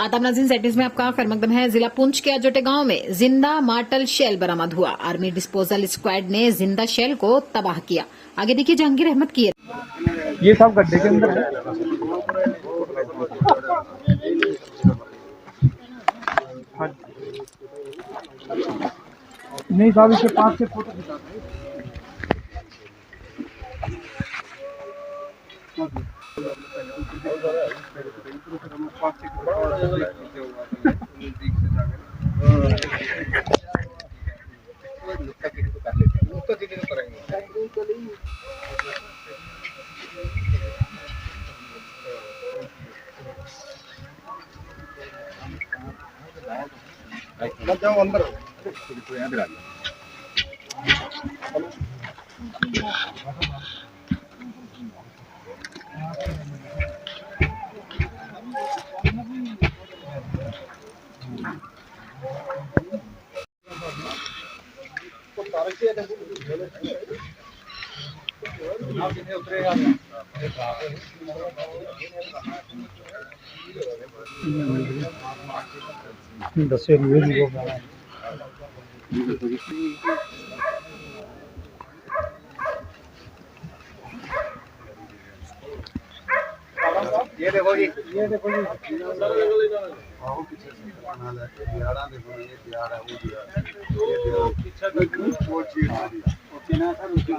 आताब नाज़रीन सेटिंग्स में आपका खैर मकदम है। जिला पुंछ के अजोटे गांव में जिंदा मार्टल शेल बरामद हुआ। आर्मी डिस्पोजल स्क्वाड ने जिंदा शेल को तबाह किया। आगे देखिए जहांगीर अहमद की ये सब गड्ढे के अंदर है। नहीं साहब इसके पास से फोटो खिंचा जाओ अंदर दसे ये देखो जी आओ पीछे से बना ले बिहाड़ा देखो ये बिहाड़ है वो बिहाड़ ये पीछे वो चीज ओके ना सर उसकी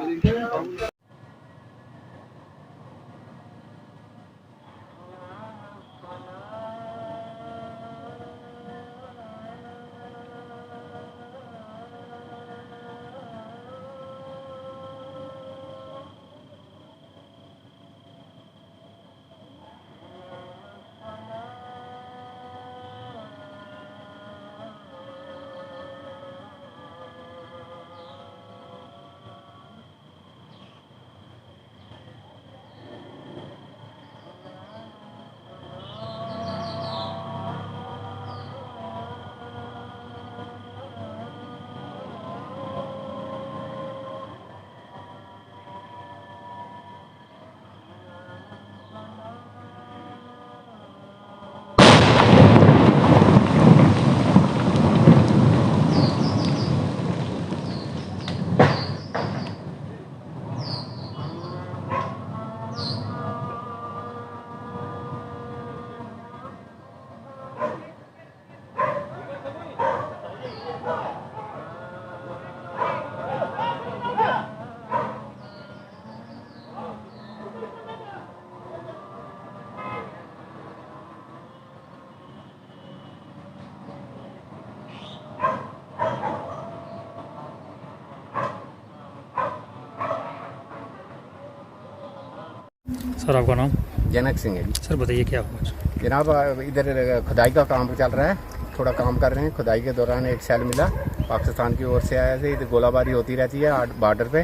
सर आपका नाम? जनक सिंह है जी। सर बताइए क्या हुआ? जनाब इधर खुदाई का काम चल रहा है, थोड़ा काम कर रहे हैं। खुदाई के दौरान एक सेल मिला, पाकिस्तान की ओर से आया से। इधर गोलाबारी होती रहती है बॉर्डर पे,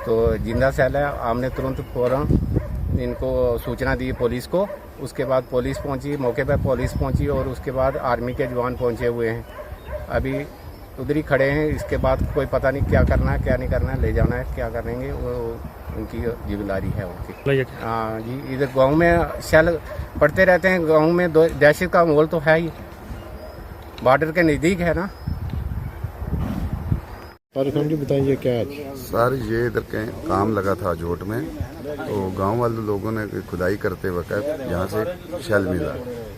तो जिंदा सेल है। हमने तुरंत फौरन इनको सूचना दी पुलिस को। उसके बाद पुलिस पहुंची, मौके पर पुलिस पहुंची और उसके बाद आर्मी के जवान पहुंचे हुए हैं। अभी उधर ही खड़े हैं। इसके बाद कोई पता नहीं क्या करना है क्या नहीं करना है, ले जाना है क्या करेंगे, वो उनकी जिम्मेदारी है उनकी। हाँ जी, इधर गांव में शेल पड़ते रहते हैं। गांव में दहशत का माहौल तो है ही, बॉर्डर के नज़दीक है ना। बताइए क्या सर, ये इधर के काम लगा था जोट में, तो गांव वाले लोगों ने खुदाई करते वक्त यहाँ से शेल मिला,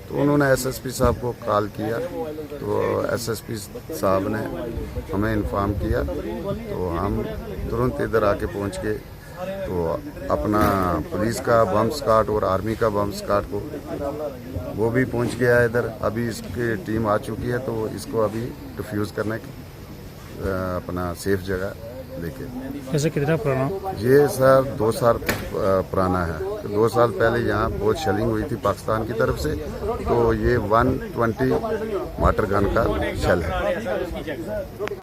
तो उन्होंने एसएसपी साहब को कॉल किया। तो एसएसपी साहब ने हमें इन्फॉर्म किया, तो हम तुरंत इधर आके पहुँच के तो अपना पुलिस का बम स्क्वाड और आर्मी का बम स्क्वाड को वो भी पहुँच गया इधर। अभी इसकी टीम आ चुकी है, तो इसको अभी डिफ्यूज़ करने की अपना सेफ जगह लेके। ऐसे कितना पुराना? ये सर 2 साल पुराना है। तो 2 साल पहले यहाँ बहुत शेलिंग हुई थी पाकिस्तान की तरफ से, तो ये 120 वाटर गन का शेल है।